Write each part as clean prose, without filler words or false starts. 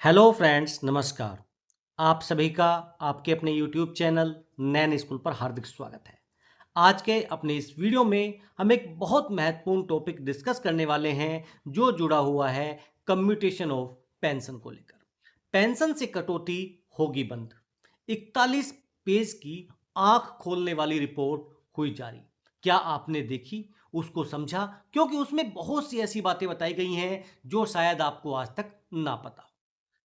Hello friends, नमस्कार। आप सभी का आपके अपने यूट्यूब चैनल नैन स्कूल पर हार्दिक स्वागत है। आज के अपने इस वीडियो में हम एक बहुत महत्वपूर्ण टॉपिक डिस्कस करने वाले हैं जो जुड़ा हुआ है कम्यूटेशन ऑफ पेंशन को लेकर। पेंशन से कटौती होगी बंद। 41 पेज की आंख खोलने वाली रिपोर्ट हुई जारी। क्या आपने देखी, उसको समझा? क्योंकि उसमें बहुत सी ऐसी बातें बताई गई हैं जो शायद आपको आज तक ना पता हो।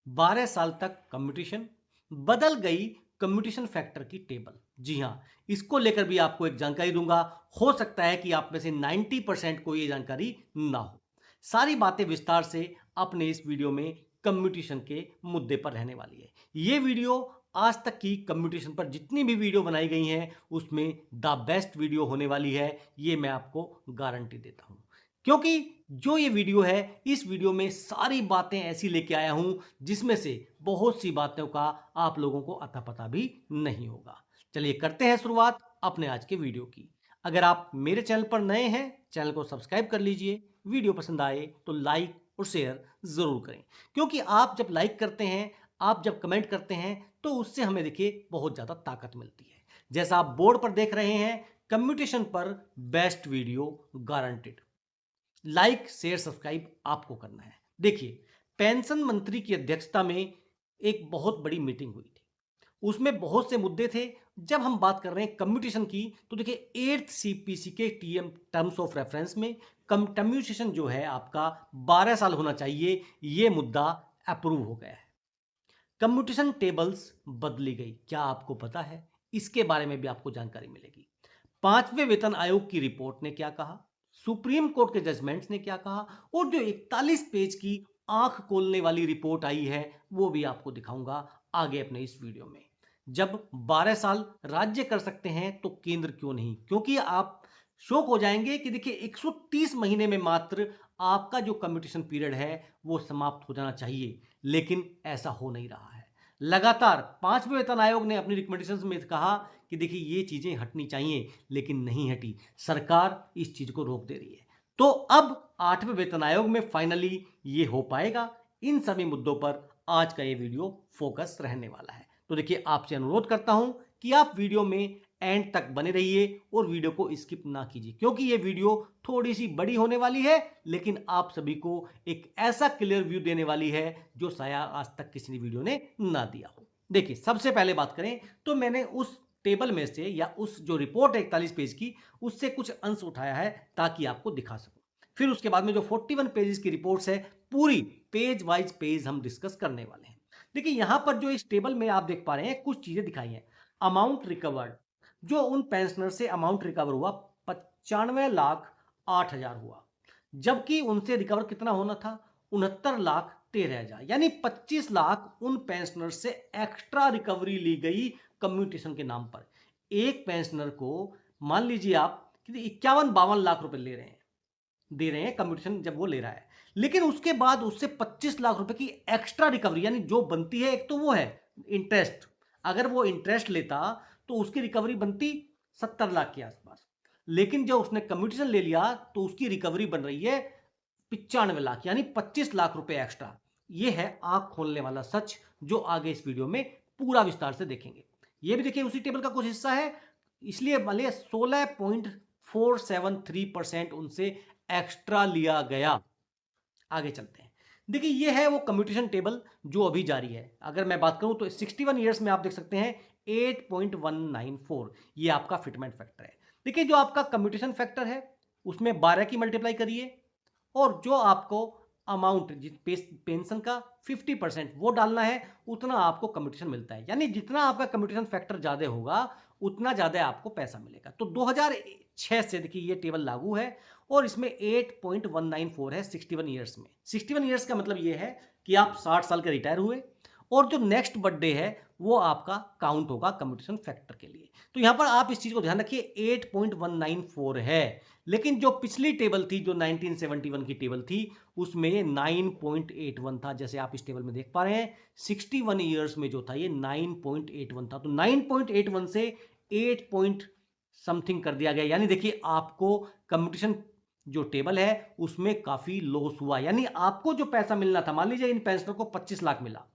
12 साल तक कम्यूटेशन बदल गई। कम्यूटेशन फैक्टर की टेबल, जी हां, इसको लेकर भी आपको एक जानकारी दूंगा। हो सकता है कि आप में से 90% को ये जानकारी ना हो। सारी बातें विस्तार से अपने इस वीडियो में कम्यूटेशन के मुद्दे पर रहने वाली है। ये वीडियो आज तक की कम्यूटेशन पर जितनी भी वीडियो बनाई गई हैं उसमें द बेस्ट वीडियो होने वाली है। ये मैं आपको गारंटी देता हूं, क्योंकि जो ये वीडियो है, इस वीडियो में सारी बातें ऐसी लेके आया हूं जिसमें से बहुत सी बातों का आप लोगों को अता पता भी नहीं होगा। चलिए करते हैं शुरुआत अपने आज के वीडियो की। अगर आप मेरे चैनल पर नए हैं, चैनल को सब्सक्राइब कर लीजिए। वीडियो पसंद आए तो लाइक और शेयर जरूर करें, क्योंकि आप जब लाइक करते हैं, आप जब कमेंट करते हैं, तो उससे हमें देखिए बहुत ज्यादा ताकत मिलती है। जैसा आप बोर्ड पर देख रहे हैं, कम्यूटेशन पर best video guaranteed. Like share subscribe आपको करना है। देखिए, पेंशन मंत्री की अध्यक्षता में एक बहुत बड़ी मीटिंग हुई थी। उसमें बहुत से मुद्दे थे। जब हम बात कर रहे हैं कम्यूटेशन की, तो देखिए 8th सीपीसी के टीएम टर्म्स ऑफ रेफरेंस में कम्यूटेशन जो है आपका 12 साल होना चाहिए। यह मुद्दा अप्रूव हो गया है। कम्यूटेशन टेबल्स बदली गई, क्या आपको पता है? इसके बारे में भी आपको जानकारी मिलेगी। पांचवें वेतन आयोग की रिपोर्ट ने क्या कहा, सुप्रीम कोर्ट के जजमेंट्स ने क्या कहा, और जो 41 पेज की आंख खोलने वाली रिपोर्ट आई है वो भी आपको दिखाऊंगा आगे अपने इस वीडियो में। जब 12 साल राज्य कर सकते हैं तो केंद्र क्यों नहीं? क्योंकि आप शौक हो जाएंगे कि देखिए 130 महीने में मात्र आपका जो कम्यूटेशन पीरियड है वो समाप्त हो जाना चाहिए, लेकिन ऐसा हो नहीं रहा है। लगातार पांचवें वेतन आयोग ने अपनी रिकमेंडेशंस में कहा कि देखिए ये चीजें हटनी चाहिए, लेकिन नहीं हटी। सरकार इस चीज को रोक दे रही है। तो अब 8वें वेतन आयोग में फाइनली ये हो पाएगा। इन सभी मुद्दों पर आज का ये वीडियो फोकस रहने वाला है। तो देखिए, आपसे अनुरोध करता हूं कि आप वीडियो में एंड तक बने रहिए और वीडियो को स्किप ना कीजिए, क्योंकि ये वीडियो थोड़ी सी बड़ी होने वाली है, लेकिन आप सभी को एक ऐसा क्लियर व्यू देने वाली है जो शायद आज तक किसी वीडियो ने ना दिया हो। देखिए, सबसे पहले बात करें तो मैंने उस टेबल में से या उस जो रिपोर्ट है 41 पेज की, उससे कुछ अंश उठाया है ताकि आपको दिखा सकूं। फिर उसके बाद में जो 41 पेजेस की रिपोर्ट्स है, पूरी पेज वाइज पेज हम डिस्कस करने वाले हैं। देखिए, यहां पर जो इस टेबल में आप देख पा रहे हैं कुछ चीजें दिखाई हैं। अमाउंट रिकवर्ड, जो उन पेंशनर से अमाउंट रिकवर हुआ 95,08,000 हुआ, जबकि उनसे रिकवर कितना होना था? 69,13,000, यानी 25 लाख उन पेंशनर से एक्स्ट्रा रिकवरी ली गई कम्यूटेशन के नाम पर। एक पेंशनर को मान लीजिए आप कि 51-52 लाख रुपए दे रहे हैं कम्यूटेशन जब वो ले रहा है, लेकिन उसके बाद उससे 25 लाख रुपए की एक्स्ट्रा रिकवरी, यानी जो बनती है, एक तो वो है इंटरेस्ट। अगर वो इंटरेस्ट लेता तो उसकी रिकवरी बनती 70 लाख के आसपास, लेकिन जब उसने कम्यूटेशन ले लिया तो उसकी रिकवरी बन रही है 95 लाख, यानी 25 लाख रुपए एक्स्ट्रा। ये है आंख खोलने वाला सच, जो आगे इस वीडियो में पूरा विस्तार से देखेंगे। ये भी देखिए उसी टेबल का कुछ हिस्सा है, इसलिए भले 16.473% उनसे एक्स्ट्रा लिया गया। आगे चलते हैं। देखिए, ये है वो कम्यूटेशन टेबल जो अभी जारी है। अगर मैं बात करूं तो 61 ईयर्स में आप देख सकते हैं 8.194, ये आपका फिटमेंट फैक्टर है। देखिए, जो आपका कम्यूटेशन फैक्टर है उसमें 12 की मल्टीप्लाई करिए, और जो आपको अमाउंट पेंशन का 50% वो डालना है, उतना आपको कम्यूटेशन मिलता है। यानी जितना आपका कम्यूटेशन फैक्टर ज्यादा होगा उतना ज्यादा आपको पैसा मिलेगा। तो 2006 से देखिए ये टेबल लागू है, और इसमें 8.194 है 61 ईयर्स में। 61 ईयर्स का मतलब ये है कि आप 60 साल के रिटायर हुए, और जो नेक्स्ट बर्थडे है वो आपका काउंट होगा कम्यूटेशन फैक्टर के लिए। तो यहां पर आप इस चीज को ध्यान रखिए, 8.194 है। लेकिन जो पिछली टेबल थी, जो 1971 की टेबल थी, उसमें 9.81 था। जैसे आप इस टेबल में देख पा रहे हैं, 61 ईयर्स में जो था ये 9.81 था। तो 9.81 से 8 पॉइंट समथिंग कर दिया गया। यानी देखिए, आपको कम्यूटेशन जो टेबल है उसमें काफी लॉस हुआ, यानी आपको जो पैसा मिलना था, मान लीजिए इन पेंशनर को 25 लाख मिला,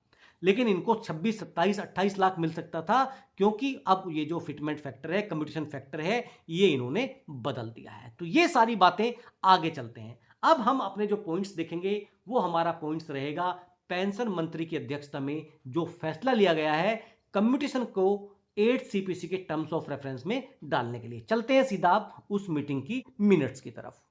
लेकिन इनको 26, 27, 28 लाख मिल सकता था, क्योंकि अब ये जो फिटमेंट फैक्टर है, कम्पिटिशन फैक्टर है, ये इन्होंने बदल दिया है। तो ये सारी बातें, आगे चलते हैं। अब हम अपने जो पॉइंट्स देखेंगे वो हमारा पॉइंट्स रहेगा पेंशन मंत्री की अध्यक्षता में जो फैसला लिया गया है कम्पिटिशन को 8 सीपीसी के टर्म्स ऑफ रेफरेंस में डालने के लिए। चलते हैं सीधा उस मीटिंग की मिनट्स की तरफ।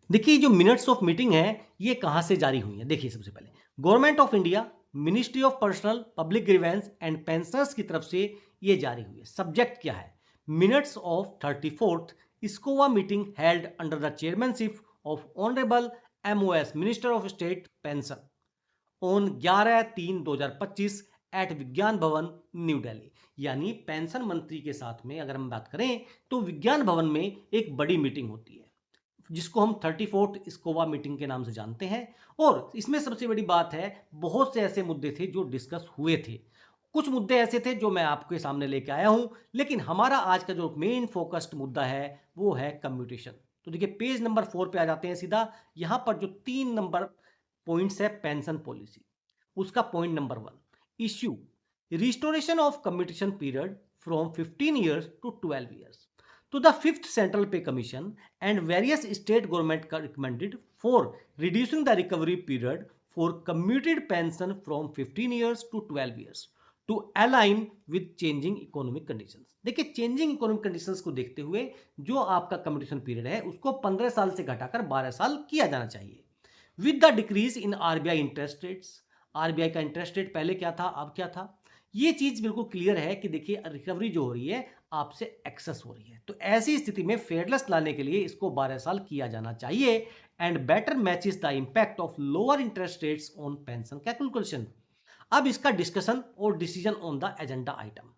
देखिए जो मिनट्स ऑफ मीटिंग है ये कहां से जारी हुई है, देखिए सबसे पहले government of India, ministry of personnel public grievance and pensioners की तरफ से ये जारी हुई है। सब्जेक्ट क्या है? Minutes of 34th SCOVA meeting held under the chairmanship of honourable MOS minister of state pension on 11/3/2025 at Vigyan Bhawan new Delhi. यानी पेंशन मंत्री के साथ में अगर हम बात करें तो विज्ञान भवन में एक बड़ी मीटिंग होती है जिसको हम 34th स्कोवा मीटिंग के नाम से जानते हैं। और इसमें सबसे बड़ी बात है, बहुत से ऐसे मुद्दे थे जो डिस्कस हुए थे। कुछ मुद्दे ऐसे थे जो मैं आपके सामने लेके आया हूं, लेकिन हमारा आज का जो मेन फोकस्ड मुद्दा है वो है कम्यूटेशन। तो देखिए पेज नंबर 4 पे आ जाते हैं सीधा। यहां पर जो 3 नंबर पॉइंट्स है पेंशन पॉलिसी, उसका point number 1, issue restoration of commutation period from 15 years to 12 years to the fifth central pay commission and various state government recommended for reducing the recovery period for commuted pension from 15 years to 12 years to align with changing economic conditions। देखिए changing economic conditions को देखते हुए जो आपका commutation period है उसको 15 साल से घटाकर 12 साल किया जाना चाहिए। With the decrease in RBI interest rates, RBI का इंटरेस्ट रेट पहले क्या था अब क्या था, ये चीज बिल्कुल क्लियर है कि देखिए रिकवरी जो हो रही है आपसे एक्सेस हो रही है। तो ऐसी स्थिति में फेयरनेस लाने के लिए इसको 12 साल किया जाना चाहिए and better matches the impact of lower interest rates on pension calculation. अब इसका डिस्कशन और decision on the agenda item.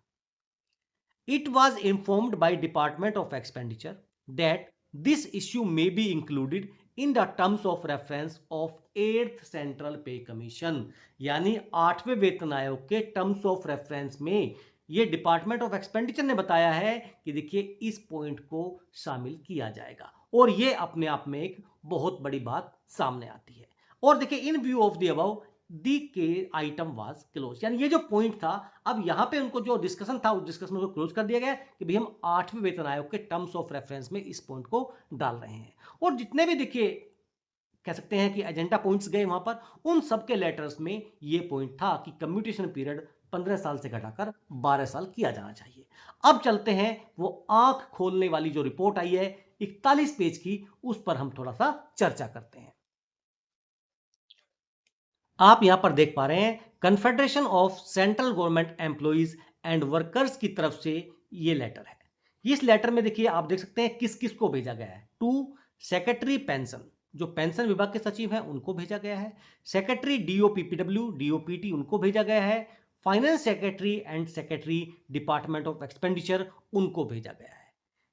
It was informed by Department of Expenditure that this issue may be included in the terms of reference of 8th Central Pay Commission। यानी 8वें वेतन आयोग के terms of reference में ये department of expenditure ने बताया है कि देखिए इस पॉइंट को शामिल किया जाएगा, और ये अपने आप में एक बहुत बड़ी बात सामने आती है। और देखिए इन व्यू ऑफ द अबव दी के आइटम वाज क्लोज, यानी ये जो पॉइंट था अब यहां पे उनको जो डिस्कशन था उस डिस्कशन को क्लोज कर दिया गया कि भाई हम 8वें वेतन आयोग के टर्म्स ऑफ रेफरेंस में इस पॉइंट को डाल रहे हैं। और जितने भी देखिए कह सकते हैं कि एजेंडा पॉइंट्स गए वहां पर, उन सबके लेटर्स में ये पॉइंट था कि कम्यूटेशन पीरियड 15 साल से घटाकर 12 साल किया जाना चाहिए। अब चलते हैं वो आंख खोलने वाली जो रिपोर्ट आई है 41 पेज की, उस पर हम थोड़ा सा चर्चा करते हैं। आप यहां पर देख पा रहे हैं confederation of central government employees and workers की तरफ से ये लेटर है। इस लेटर में देखिए आप देख सकते हैं किस किस को भेजा गया है। टू सेक्रेटरी पेंशन, जो पेंशन विभाग के सचिव हैं उनको भेजा गया है। सेक्रेटरी डीओपीपीडब्ल्यू डीओपीटी उनको भेजा गया है। Finance secretary and secretary department of expenditure उनको भेजा गया है।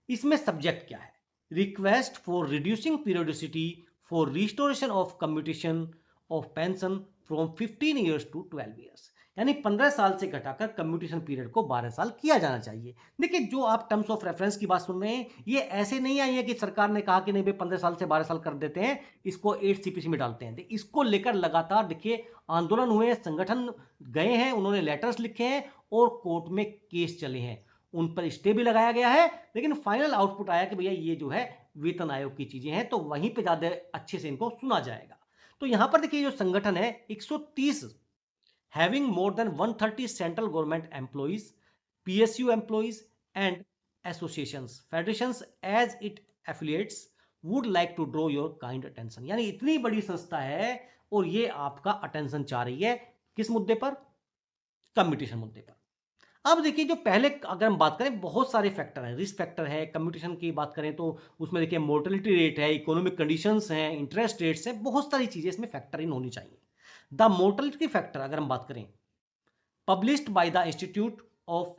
इसमें सब्जेक्ट क्या है? Request for reducing periodicity for restoration of commutation of pension from 15 years to 12 years, यानी 15 साल से घटाकर कम्यूटेशन पीरियड को 12 साल किया जाना चाहिए। देखिए जो आप टर्म्स ऑफ रेफरेंस की बात सुन रहे हैं ये ऐसे नहीं आई है कि सरकार ने कहा कि नहीं भाई 15 साल से 12 साल कर देते हैं, इसको 8 सीपीसी में डालते हैं। इसको लेकर लगातार देखिए आंदोलन हुए, संगठन गए हैं, उन्होंने लेटर्स लिखे हैं और कोर्ट में केस चले हैं, उन पर स्टे भी लगाया गया है, लेकिन फाइनल आउटपुट आया कि भैया ये जो है वेतन आयोग की चीजें हैं तो वहीं पर ज्यादा अच्छे से इनको सुना जाएगा। तो यहां पर देखिए जो संगठन है 130 having more than 130 central government employees, PSU employees and associations federations as it affiliates would like to draw your kind attention. यानी इतनी बड़ी संस्था है और ये आपका अटेंशन चाह रही है किस मुद्दे पर? कम्यूटेशन मुद्दे पर। अब देखिए जो पहले अगर हम बात करें बहुत सारे फैक्टर हैं, रिस्क फैक्टर है, कम्यूटेशन की बात करें तो उसमें देखिए मोर्टेलिटी रेट है, इकोनॉमिक कंडीशंस हैं, इंटरेस्ट रेट्स हैं, बहुत सारी चीजें इसमें फैक्टर इन होनी चाहिए। द मोर्टेलिटी फैक्टर अगर हम बात करें published by the institute of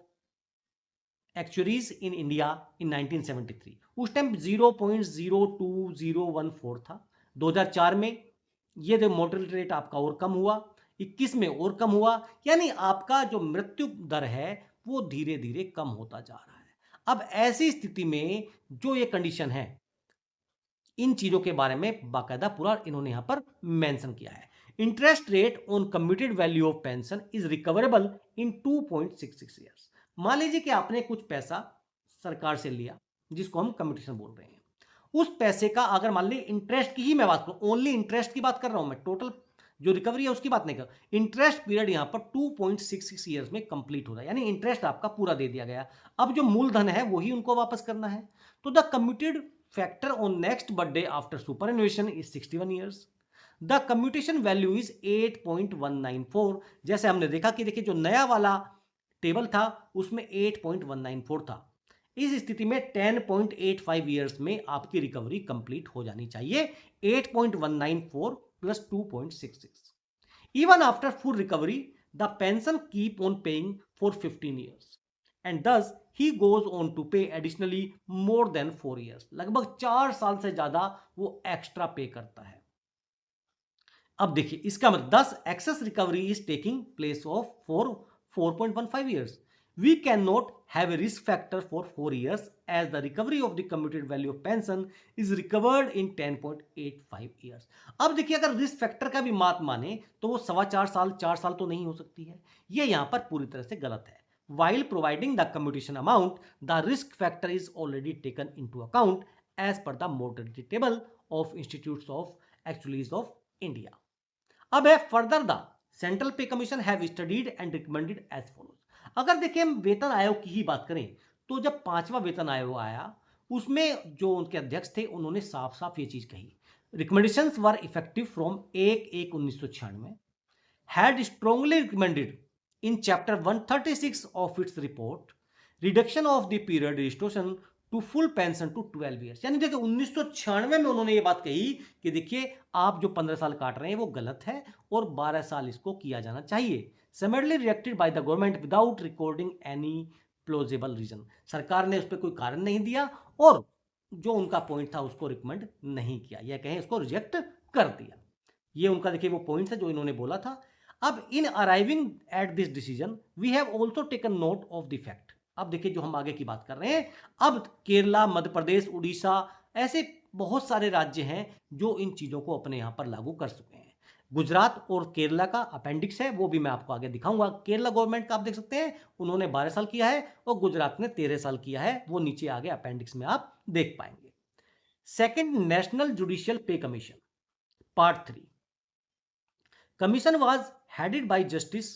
actuaries in India in 1973, उस टाइम 0.02014 था। 2004 में ये जो मोर्टेलिटी रेट आपका और कम हुआ, 21 में और कम हुआ, यानी आपका जो मृत्यु दर है वो धीरे धीरे कम होता जा रहा है। अब ऐसी स्थिति में जो ये कंडीशन है, इन चीजों के बारे में बाकायदा पूरा इन्होंने यहां पर मेंशन किया है। Interest rate on computed value of pension is recoverable in 2.66 years. मान लीजिए कि आपने कुछ पैसा सरकार से लिया, जिसको हम कम्प्यूटेशन बोल रहे हैं, उस पैसे का अगर मान ली इंटरेस्ट की ही मैं बात करूं, ओनली इंटरेस्ट की बात कर रहा हूं मैं, टोटल जो रिकवरी है उसकी बात नहीं कर, इंटरेस्ट पीरियड यहां पर 2.66 ईयर्स में कंप्लीट हो रहा है, यानी इंटरेस्ट आपका पूरा दे दिया गया। अब जो मूलधन है वही उनको वापस करना है। तो the computed factor on next birthday after superannuation is 61 years. The commutation value is 8.194। जैसे हमने देखा कि देखिए जो नया वाला टेबल था उसमें 8.194 था। इस स्थिति में 10.85 ईयर्स में आपकी रिकवरी कंप्लीट हो जानी चाहिए, 8.194 plus 2.66। Even after full recovery the pension keep on paying for 15 years and दस ही गोज ऑन टू पे एडिशनली मोर देन 4 ईयर्स। लगभग 4 साल से ज्यादा वो एक्स्ट्रा पे करता है। अब देखिए इसका मतलब 10 excess recovery is taking place of for 4.15 years. We cannot have a risk factor for 4 years as the recovery of the computed value of pension is recovered in 10.85 years। अब देखिए अगर रिस्क फैक्टर का भी बात माने तो वो 4.25 साल 4 साल तो नहीं हो सकती है, ये यहां पर पूरी तरह से गलत है। While providing the commutation amount, the risk factor is already taken into account as per the mortality table of Institutes of Actuaries of India। अब है further the central pay commission have studied and recommended as follows. अगर देखिए हम वेतन आयोग की ही बात करें तो जब 5वां वेतन आयोग आया उसमें जो उनके अध्यक्ष थे उन्होंने साफ साफ ये चीज कही, recommendations were effective from 1/1/1996, had strongly recommended in chapter 136 of its report reduction of the period registration to full pension to 12 years. यानी देखिए 1996 में उन्होंने ये बात कही कि देखिए आप जो 15 साल काट रहे हैं वो गलत है और 12 साल इसको किया जाना चाहिए। Summarily rejected by the government without recording any plausible reason. सरकार ने उस पर कोई कारण नहीं दिया और जो उनका पॉइंट था उसको रिकमेंड नहीं किया, या कहें उसको रिजेक्ट कर दिया। ये उनका देखिए वो पॉइंट है जो इन्होंने बोला था। अब in arriving at this decision we have also taken note of the fact. अब देखिए जो हम आगे की बात कर रहे हैं, अब केरला, मध्य प्रदेश, उड़ीसा, ऐसे बहुत सारे राज्य हैं जो इन चीजों को अपने यहां पर लागू कर चुके हैं। गुजरात और केरला का अपेंडिक्स है, वो भी मैं आपको आगे दिखाऊंगा। केरला गवर्नमेंट का आप देख सकते हैं उन्होंने 12 साल किया है और गुजरात ने 13 साल किया है, वो नीचे आगे अपेंडिक्स में आप देख पाएंगे। सेकेंड, नेशनल जुडिशियल पे commission part 3। Commission was headed by Justice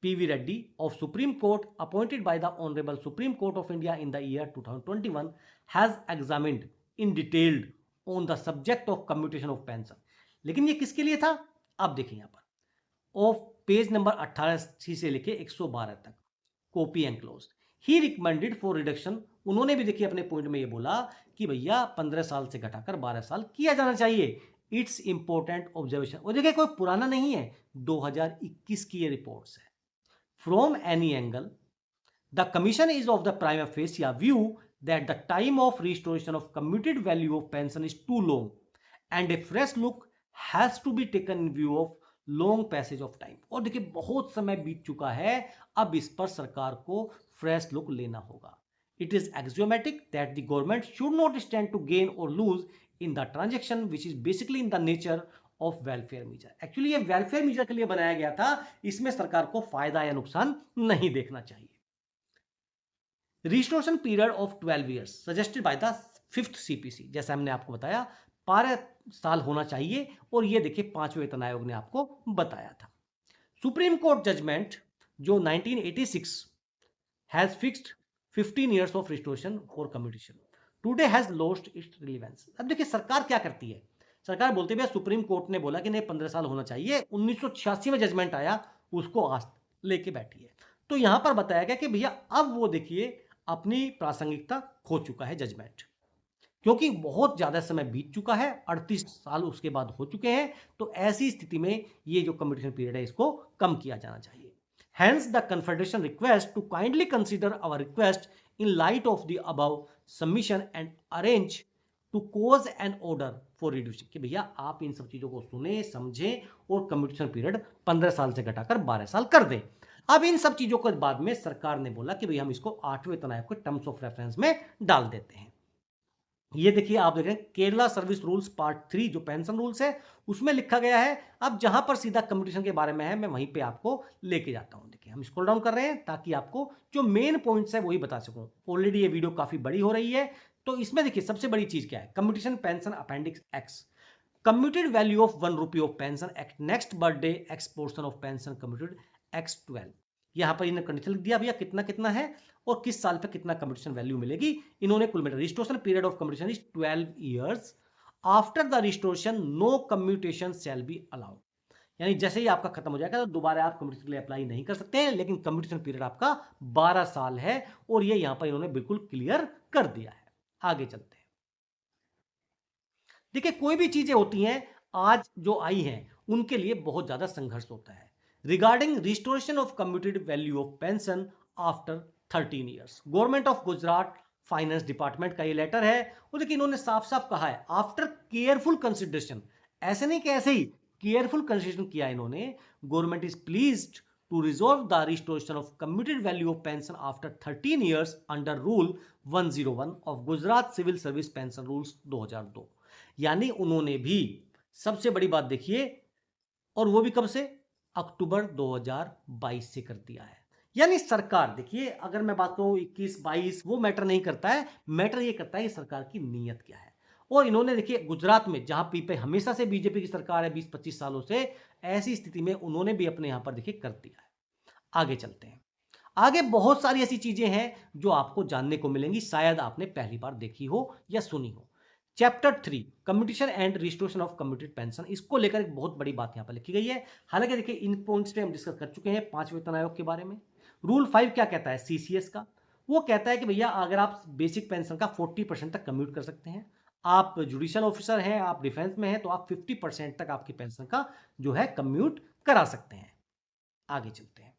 P.V. Reddy of Supreme Court, appointed by the Honorable Supreme Court of India in the year 2021, has examined in detail on the subject of commutation of pension। लेकिन ये किसके लिए था? अब देखिए यहाँ पर of page number 88 से लेके 112 तक, copy enclose. He recommended for reduction. उन्होंने भी देखिए अपने पॉइंट में ये बोला कि भैया 15 साल से घटाकर 12 साल किया जाना चाहिए। It's important observation. और देखिए कोई पुराना नहीं है, 2021 की ये रिपोर्ट्स है। From any angle the commission is of the prima facie view that the time of restoration of commuted value of pension is too long and a fresh look has to be taken in view of long passage of time. और देखिए बहुत समय बीत चुका है, अब इस पर सरकार को फ्रेश लुक लेना होगा। It is axiomatic that the government should not stand to gain और lose in the transaction which is basically in the nature of welfare measure। Actually ये वेलफेयर मीजर के लिए बनाया गया था, इसमें सरकार को फायदा या नुकसान नहीं देखना चाहिए। Restoration period of 12 years suggested by the 5th CPC, जैसा हमने आपको बताया 12 साल होना चाहिए, और ये देखिए 5वें वेतन आयोग ने आपको बताया था। सुप्रीम कोर्ट जजमेंट जो 1986 has fixed 15 years of restoration for commutation today has lost its relevance. अब देखिए सरकार क्या करती है, सरकार बोलते भैया सुप्रीम कोर्ट ने बोला कि नहीं 15 साल होना चाहिए, 1986 में जजमेंट आया, उसको आज लेके बैठी है। तो यहां पर बताया गया कि भैया अब वो देखिए अपनी प्रासंगिकता खो चुका है जजमेंट, क्योंकि बहुत ज्यादा समय बीत चुका है, 38 साल उसके बाद हो चुके हैं। तो ऐसी स्थिति में ये जो कम्यूटेशन पीरियड है इसको कम किया जाना चाहिए। Hence, the Confederation requests to kindly consider our request in light of the above submission and arrange to cause an order for reducing। कि भैया आप इन सब चीजों को सुने समझें और कम्यूटेशन पीरियड 15 साल से घटाकर 12 साल कर दें। अब इन सब चीजों के बाद में सरकार ने बोला कि भाई हम इसको 8वें वेतन आयोग के टर्म्स ऑफ रेफरेंस में डाल देते हैं। ये देखिए, आप देख रहे हैं केरला सर्विस रूल्स पार्ट 3 जो पेंशन रूल्स है उसमें लिखा गया है। अब जहां पर सीधा कंपटीशन के बारे में है मैं वहीं पे आपको लेके जाता हूं। देखिए, हम स्क्रॉल डाउन कर रहे हैं ताकि आपको जो मेन पॉइंट्स है वही बता सकूं। ऑलरेडी ये वीडियो काफी बड़ी हो रही है, तो इसमें देखिए सबसे बड़ी चीज क्या है, competition pension appendix x, commuted value of 1 rupee of pension at next birthday x portion of pension commuted x12। यहां पर इन्होंने कंडीशन लिख दिया भैया कितना कितना है और किस साल पे कितना कम्पिटिशन वैल्यू मिलेगी। इन्होंने कुल मिला restoration period of competition is 12 years, after the restoration no commutation shall be allowed. यानी जैसे ही आपका खत्म हो जाएगा तो दोबारा आप कम्पिटिशन के लिए अप्लाई नहीं कर सकते हैं, लेकिन कम्पिटिशन पीरियड आपका 12 साल है और ये यहां पर इन्होंने बिल्कुल क्लियर कर दिया है। आगे चलते हैं। देखिए, कोई भी चीजें होती हैं आज जो आई हैं उनके लिए बहुत ज्यादा संघर्ष होता है। Regarding restoration of commuted value of pension after 13 years, government of Gujarat finance department का ये लेटर है और देखिए इन्होंने साफ साफ कहा है आफ्टर केयरफुल कंसिडरेशन, ऐसे नहीं कि ऐसे ही, केयरफुल कंसिडरेशन किया इन्होंने। Government is pleased to resolve the restoration of commuted value of pension after 13 years under rule 101 of Gujarat Civil Service Pension Rules 2002। यानी उन्होंने भी सबसे बड़ी बात देखिए, और वो भी कब से, अक्टूबर 2022 से कर दिया है। यानी सरकार देखिए, अगर मैं बात करूं 21 22 वो मैटर नहीं करता है, मैटर ये करता है सरकार की नीयत क्या है। और इन्होंने देखिए गुजरात में जहां पे हमेशा से बीजेपी की सरकार है 20-25 सालों से, ऐसी स्थिति में उन्होंने भी अपने यहां पर देखिए कर दिया है। आगे चलते हैं। आगे बहुत सारी ऐसी चीजें हैं जो आपको जानने को मिलेंगी, शायद आपने पहली बार देखी हो या सुनी हो। Chapter 3 commutation and restoration of commuted pension, इसको लेकर एक बहुत बड़ी बात यहां पर लिखी गई है। हालांकि देखिए इन पॉइंट्स पे हम डिस्कस कर चुके हैं 5वें वेतन आयोग के बारे में। रूल 5 क्या कहता है सीसीएस का, वो कहता है कि भैया अगर आप बेसिक पेंशन का 40% तक कम्यूट कर सकते हैं, आप जुडिशियल ऑफिसर हैं, आप डिफेंस में हैं, तो आप 50% तक आपकी पेंशन का जो है कम्यूट करा सकते हैं। आगे चलते हैं।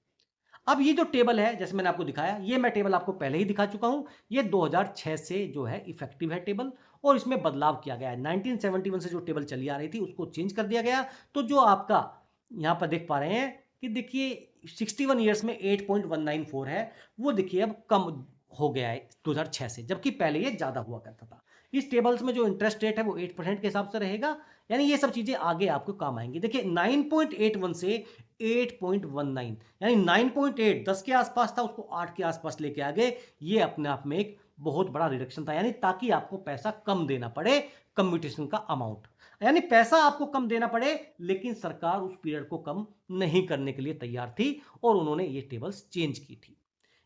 अब ये जो टेबल है जैसे मैंने आपको दिखाया, ये मैं टेबल आपको पहले ही दिखा चुका हूं। ये 2006 से जो है इफेक्टिव है टेबल, और इसमें बदलाव किया गया है। 1971 से जो टेबल चली आ रही थी उसको चेंज कर दिया गया। तो जो आपका यहां पर देख पा रहे हैं कि देखिए 61 ईयर्स में 8.194 है, वो देखिए अब कम हो गया है 2006 से, जबकि पहले ये ज्यादा हुआ करता था। इस टेबल्स में जो इंटरेस्ट रेट है वो 8% के हिसाब से रहेगा। यानी ये सब चीजें आगे आपको काम आएंगी। देखिए 9.81 से 8.19, यानी 9.8 10 के आसपास था, उसको 8 के आसपास लेके आ गए। ये अपने आप में एक बहुत बड़ा रिडक्शन था, यानी ताकि आपको पैसा कम देना पड़े कम्यूटेशन का अमाउंट, यानी पैसा आपको कम देना पड़े, लेकिन सरकार उस पीरियड को कम नहीं करने के लिए तैयार थी और उन्होंने ये टेबल्स चेंज की थी।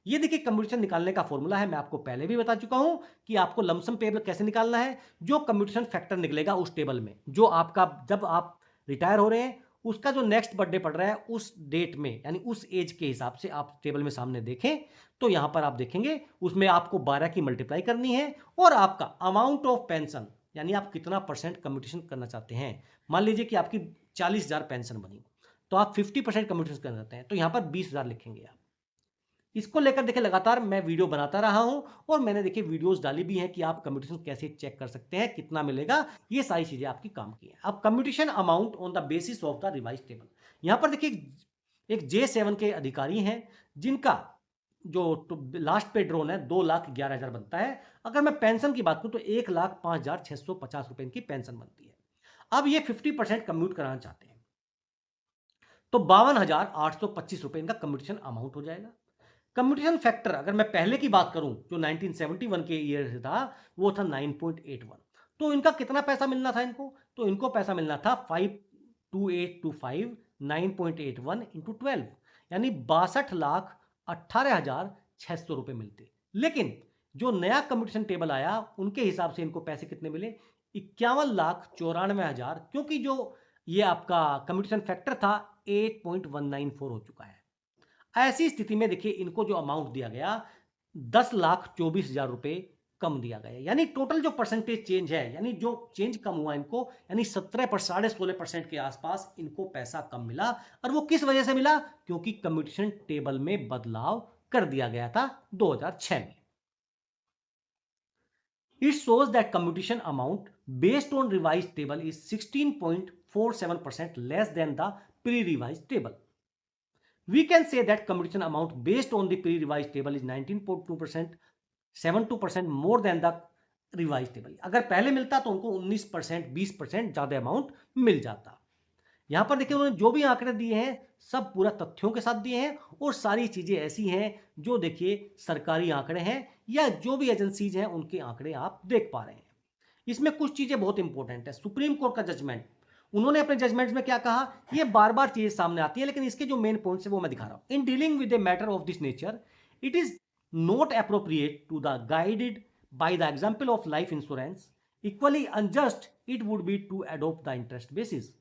ये देखिए कम्यूटेशन निकालने का फॉर्मूला है, मैं आपको पहले भी बता चुका हूं कि आपको लमसम टेबल कैसे निकालना है। जो कम्यूटेशन फैक्टर निकलेगा उस टेबल में, जो आपका जब आप रिटायर हो रहे हैं उसका जो नेक्स्ट बर्थडे पड़ रहा है उस डेट में, यानी उस एज के हिसाब से आप टेबल में सामने देखें तो यहां पर आप देखेंगे उसमें आपको 12 की मल्टीप्लाई करनी है और आपका अमाउंट ऑफ पेंशन, यानी आप कितना परसेंट कम्यूटेशन करना चाहते हैं। मान लीजिए कि आपकी 40,000 पेंशन बनी तो आप 50% कम्यूटेशन करना चाहते हैं, तो यहां पर 20,000 लिखेंगे आप। इसको लेकर देखिए लगातार मैं वीडियो बनाता रहा हूं और मैंने देखिए वीडियोस डाली भी हैं कि आप कम्यूटेशन कैसे चेक कर सकते हैं, कितना मिलेगा, ये सारी चीजें आपकी काम की हैं। अब commutation amount on the basis of the revise table, यहां पर देखिए एक J7 के अधिकारी हैं जिनका जो लास्ट पे ड्रोन है 2,11,000 बनता है। अगर मैं पेंशन की बात करूं तो 1,05,650 रुपए की पेंशन बनती है। अब ये 50% कम्यूट कराना चाहते हैं तो 52,825 रुपए इनका कम्यूटेशन अमाउंट हो जाएगा। कम्यूटेशन फैक्टर अगर मैं पहले की बात करूं जो 1971 के ईयर से था वो था 9.81, तो इनका कितना पैसा मिलना था इनको, तो इनको पैसा मिलना था 52825 9.81 इंटू 12, यानी 62,18,600 रुपए मिलते। लेकिन जो नया कम्यूटेशन टेबल आया उनके हिसाब से इनको पैसे कितने मिले, 51,94,000, क्योंकि जो ये आपका कम्यूटेशन फैक्टर था 8.194 हो चुका है। ऐसी स्थिति में देखिए इनको जो अमाउंट दिया गया 10,24,000 रुपए कम दिया गया, यानी टोटल जो परसेंटेज चेंज है, यानी जो चेंज कम हुआ इनको, यानी 16.5% के आसपास इनको पैसा कम मिला। और वो किस वजह से मिला, क्योंकि कम्यूटेशन टेबल में बदलाव कर दिया गया था 2006 में। It shows that commutation amount based on revised table is 16.47% less than the pre-revised table. we can say that commutation amount based on the pre-revised table is 19.2%, 72% more than the revised table. अगर पहले मिलता तो उनको 19%, 20% ज्यादा amount मिल जाता। यहां पर देखिए उन्होंने जो भी आंकड़े दिए हैं सब पूरा तथ्यों के साथ दिए हैं और सारी चीजें ऐसी हैं जो देखिए सरकारी आंकड़े हैं या जो भी एजेंसीज हैं उनके आंकड़े आप देख पा रहे हैं। इसमें कुछ चीजें बहुत इंपॉर्टेंट है। सुप्रीम कोर्ट का जजमेंट, उन्होंने अपने जजमेंट्स में क्या कहा, ये बार बार चीजें सामने आती है लेकिन इसके जो मेन पॉइंट्स है वो मैं दिखा रहा हूं। In dealing with a matter of this nature it is not appropriate to the guided by the example of life insurance, equally unjust it would be to adopt the interest basis.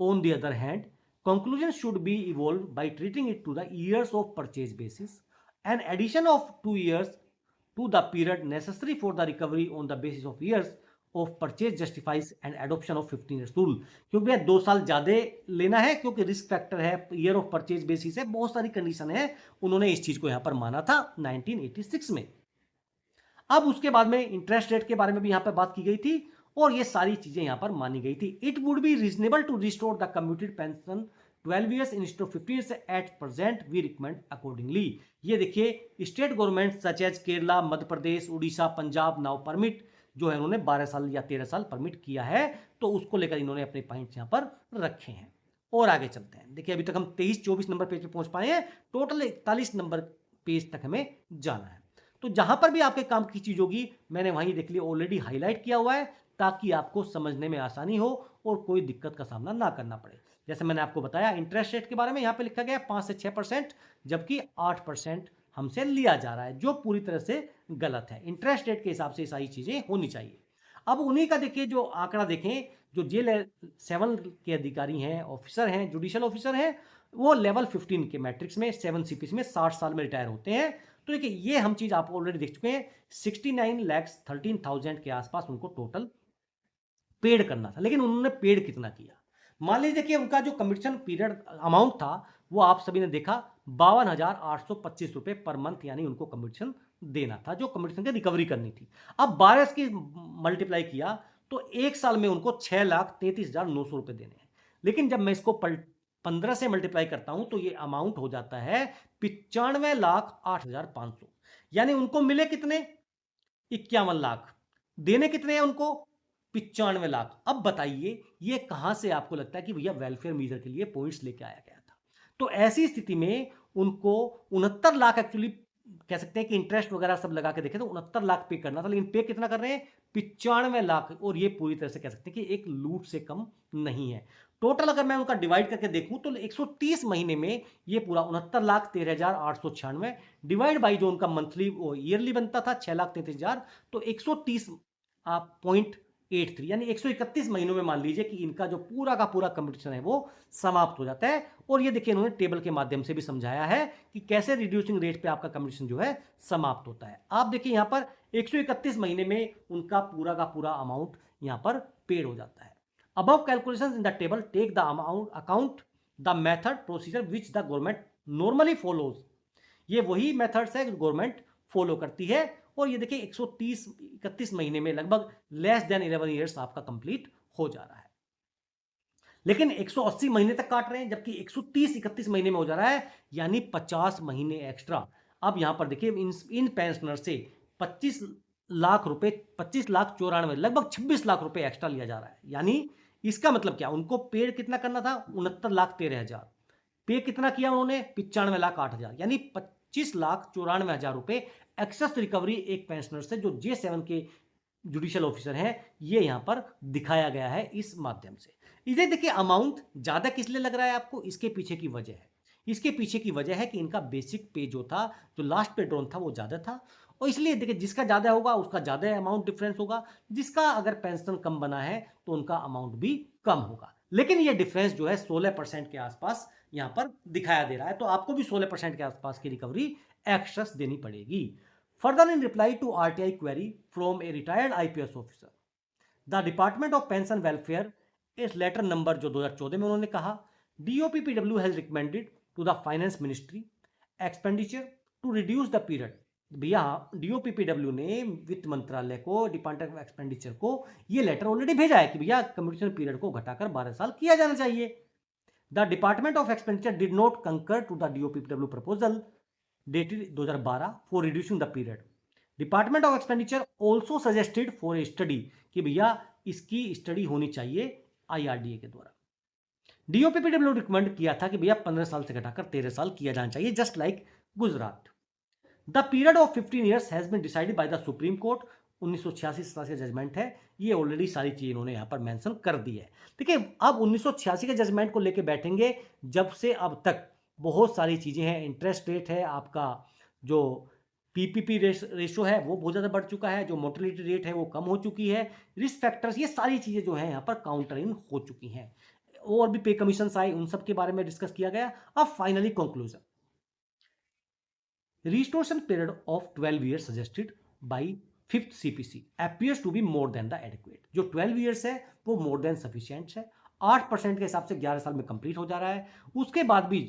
On the other hand, conclusions should be evolved by treating it to the years of purchase basis. An addition of 2 years to the period necessary for the recovery on the basis of years of purchase justifies an adoption of 15 years rule. क्योंकि 2 साल ज्यादा लेना है क्योंकि risk factor है, year of purchase basis है, बहुत सारी कंडीशन है, उन्होंने इस चीज को यहां पर माना था 1986 में। अब उसके बाद में इंटरेस्ट रेट के बारे में भी यहां पर बात की गई थी और ये सारी चीजें यहां पर मानी गई थी। It would be reasonable to restore the commuted pension 12 years instead of 15 years at present we recommend accordingly. ये देखिए state government such as Kerala, Madhya Pradesh, Orissa, Punjab now permit जो है उन्होंने 12 साल या 13 साल परमिट किया है, तो उसको लेकर इन्होंने अपने पॉइंट्स यहां पर रखे हैं। और आगे चलते हैं। देखिए अभी तक हम 23-24 नंबर पेज पे पहुंच पाए हैं, टोटल 41 नंबर पेज तक हमें जाना है। तो जहां पर भी आपके काम की चीज होगी मैंने वहीं देख लिया ऑलरेडी हाईलाइट किया हुआ है ताकि आपको समझने में आसानी हो और कोई दिक्कत का सामना ना करना पड़े। जैसे मैंने आपको बताया इंटरेस्ट रेट के बारे में यहाँ पे लिखा गया 5 से 6%, जबकि 8% हमसे लिया जा रहा है, जो पूरी तरह से गलत है। इंटरेस्ट रेट के हिसाब से सारी चीजें होनी चाहिए। अब उन्हीं का देखिए जो आंकड़ा देखें, जो जेल 7 के अधिकारी हैं, ऑफिसर हैं, जुडिशियल ऑफिसर हैं, वो लेवल 15 के मैट्रिक्स में 7 सीपीसी में 60 साल में रिटायर होते हैं। तो देखिए ये हम चीज आप ऑलरेडी देख चुके हैं, 69,13,000 के आसपास उनको टोटल पेड करना था, लेकिन उन्होंने पेड कितना किया। मान लीजिए कि उनका जो कमीशन पीरियड अमाउंट था वो आप सभी ने देखा 52,825 रुपए पर मंथ, यानी उनको कमीशन देना था, जो कमीशन की रिकवरी करनी थी। अब 12 की मल्टीप्लाई किया तो एक साल में उनको 6,33,900 रुपए देने हैं। लेकिन जब मैं इसको 15 से मल्टीप्लाई करता हूं तो ये अमाउंट हो जाता है 95,08,500, यानी उनको मिले कितने, 51 लाख, देने कितने हैं उनको, 95 लाख। अब बताइए ये कहां से आपको लगता है कि भैया वेलफेयर मीजर के लिए पॉइंट्स लेके आया गया था। तो ऐसी स्थिति में उनको 69 लाख एक्चुअली कह सकते हैं कि इंटरेस्ट वगैरह सब लगा के देखें तो 69 लाख पे करना था, लेकिन पे कितना कर रहे हैं, 95 लाख। और ये पूरी तरह से कह सकते हैं कि एक लूट से कम नहीं है। टोटल अगर मैं उनका डिवाइड करके देखूं तो 130 महीने में ये पूरा 69,13,896 डिवाइड बाई जो उनका मंथली ईयरली बनता था 6,33,000, तो 130.83 यानी 131 महीनों में मान लीजिए कि इनका जो पूरा का पूरा कंपटीशन है वो समाप्त हो जाता है। और ये देखिए इन्होंने टेबल के माध्यम से भी समझाया है कि कैसे रिड्यूसिंग रेट पे आपका कंपटीशन जो है समाप्त होता है। आप देखिए यहां पर 131 महीने में उनका पूरा का पूरा अमाउंट यहां पर पेड हो जाता है। Above calculations in the table take the account the method procedure which the government normally follows। ये वही मेथड्स है जो गवर्नमेंट फॉलो करती है। और ये देखिए 131 महीने में लगभग लेस देन 11 ईयर्स आपका कंप्लीट हो जा रहा है, लेकिन 180 महीने तक काट रहे हैं, जबकि 130-31 महीने में हो जा रहा है, यानी 50 महीने एक्स्ट्रा। अब यहां पर देखिए इन पेंशनर से 25 लाख रुपए, 25,94,000 लगभग 26 लाख रुपए एक्स्ट्रा लिया जा रहा है। यानी इसका मतलब क्या, उनको पेड कितना करना था, 69,13,000, पे कितना किया उन्होंने, 95,08,000, यानी 25,94,000 रुपए एक्सेस रिकवरी एक पेंशनर से जो J7 के जुडिशियल ऑफिसर हैं, ये यहां पर दिखाया गया है इस माध्यम से। इधर देखिए अमाउंट ज्यादा किस लिए लग रहा है आपको, इसके पीछे की वजह है, इसके पीछे की वजह है कि इनका बेसिक पे जो था, जो लास्ट पे ड्रॉन था वो ज्यादा था, और इसलिए देखिए जिसका ज्यादा होगा उसका ज्यादा अमाउंट डिफरेंस होगा, जिसका अगर पेंशन कम बना है तो उनका अमाउंट भी कम होगा। लेकिन ये डिफरेंस जो है 16% के आसपास यहां पर दिखाया दे रहा है, तो आपको भी 16% के आसपास की रिकवरी एक्स्ट्रा देनी पड़ेगी। Further in reply to RTI query from a retired IPS officer, the department of pension welfare इस लेटर नंबर जो 2014 में उन्होंने कहा, DOPPW has recommended to the finance ministry expenditure to reduce the period. भैया DOPPW ने वित्त मंत्रालय को, डिपार्टमेंट ऑफ एक्सपेंडिचर को ये लेटर ऑलरेडी भेजा है कि भैया कम्यूटेशन पीरियड को घटाकर 12 साल किया जाना चाहिए। The department of expenditure did not concur to the DOPW proposal dated 2012 for reducing the period. Department of expenditure also suggested for a study कि भैया इसकी स्टडी होनी चाहिए IRDA के द्वारा। डीओपीडब्ल्यू रिकमेंड किया था कि भैया 15 साल से घटाकर 13 साल किया जाना चाहिए, just like Gujarat. The period of 15 years has been decided by the supreme court. 1986 का जजमेंट है, ये ऑलरेडी सारी चीजें इन्होंने यहां पर मेंशन कर दी है। देखिए अब 1986 के जजमेंट को लेके बैठेंगे, जब से अब तक बहुत सारी चीजें हैं। इंटरेस्ट रेट है आपका, जो पीपीपी रेशो है वो बहुत ज़्यादा बढ़ चुका है, जो मोर्टेलिटी रेट है वो कम हो चुकी है, रिस्क फैक्टर्स, ये सारी चीज़ें जो है यहाँ पर काउंटर इन हो चुकी हैं। और भी पे कमीशन आए, उन सब के बारे में डिस्कस किया गया। अब finally conclusion, restoration period of 12 years suggested by 5th CPC appears to be more than the adequate। जो 12 ईयर्स है वो मोर देन सफिशिएंट है। 8% के हिसाब से 11 साल में कंप्लीट हो जा रहा है। उसके बाद भी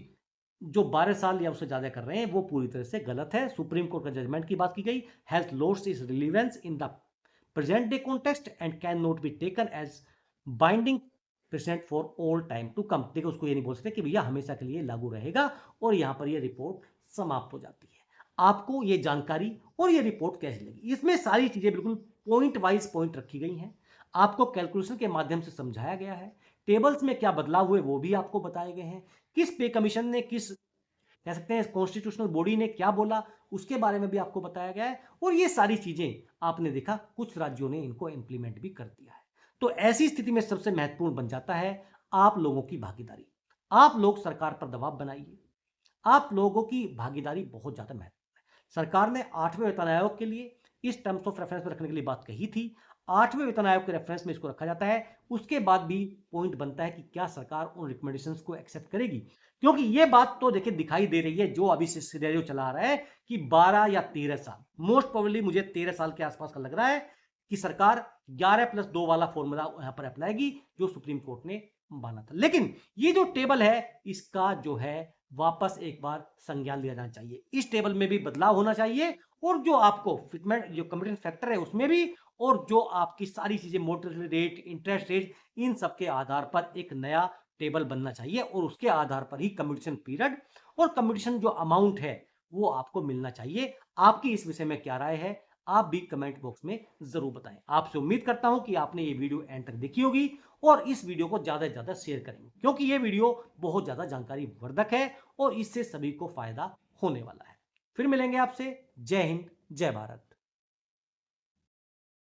जो 12 साल या उससे ज्यादा कर रहे हैं वो पूरी तरह से गलत है। सुप्रीम कोर्ट का जजमेंट की बात की गई, has lost its relevance in the present day context and can not be taken as binding precedent for all time to come. देखो उसको ये नहीं बोल सकते कि भैया हमेशा के लिए लागू रहेगा, और यहां पर ये रिपोर्ट समाप्त हो जाती है। आपको ये जानकारी और ये रिपोर्ट कैसी लगी? इसमें सारी चीजें बिल्कुल पॉइंट वाइज पॉइंट रखी गई हैं, आपको कैलकुलेशन के माध्यम से समझाया गया है, टेबल्स में क्या बदलाव हुए वो भी आपको बताए गए हैं, किस पे कमीशन ने, किस कह सकते हैं कॉन्स्टिट्यूशनल बॉडी ने क्या बोला उसके बारे में भी आपको बताया गया है। और ये सारी चीजें आपने देखा कुछ राज्यों ने इनको इंप्लीमेंट भी कर दिया है। तो ऐसी स्थिति में सबसे महत्वपूर्ण बन जाता है आप लोगों की भागीदारी। आप लोग सरकार पर दबाव बनाइए, आप लोगों की भागीदारी बहुत ज्यादा महत्वपूर्ण। सरकार ने 8वें वेतन आयोग के लिए इस टर्म्स ऑफ रेफरेंस में रखने के लिए बात कही थी। 8वें वेतन आयोग के रेफरेंस में इसको रखा जाता है। उसके बाद भी पॉइंट बनता है कि क्या सरकार उन रिकमेंडेशंस को एक्सेप्ट करेगी, क्योंकि ये बात तो देखिए दिखाई दे रही है, जो अभी से सिनेरियो चला रहा है कि 12 या 13 साल, मोस्ट प्रोबेबली मुझे 13 साल के आसपास का लग रहा है कि सरकार 11+2 वाला फॉर्मूला यहां पर अप्लाएगी जो सुप्रीम कोर्ट ने माना था। लेकिन ये जो टेबल है इसका जो है वापस एक बार संज्ञान लिया जाना चाहिए, इस टेबल में भी बदलाव होना चाहिए, और जो आपको फिटमेंट जो कम्युनिटी फैक्टर है उसमें भी, और जो आपकी सारी चीजें मोर्टेलिटी रेट, इंटरेस्ट रेट, इन सब के आधार पर एक नया टेबल बनना चाहिए, और उसके आधार पर ही कम्युटेशन पीरियड और कम्युटेशन जो अमाउंट है वो आपको मिलना चाहिए। आपकी इस विषय में क्या राय है आप भी कमेंट बॉक्स में जरूर बताएं। आपसे उम्मीद करता हूं कि आपने ये वीडियो एंड तक देखी होगी और इस वीडियो को ज्यादा से ज्यादा शेयर करेंगे, क्योंकि ये वीडियो बहुत ज्यादा जानकारी वर्धक है और इससे सभी को फायदा होने वाला है। फिर मिलेंगे आपसे। जय हिंद, जय भारत।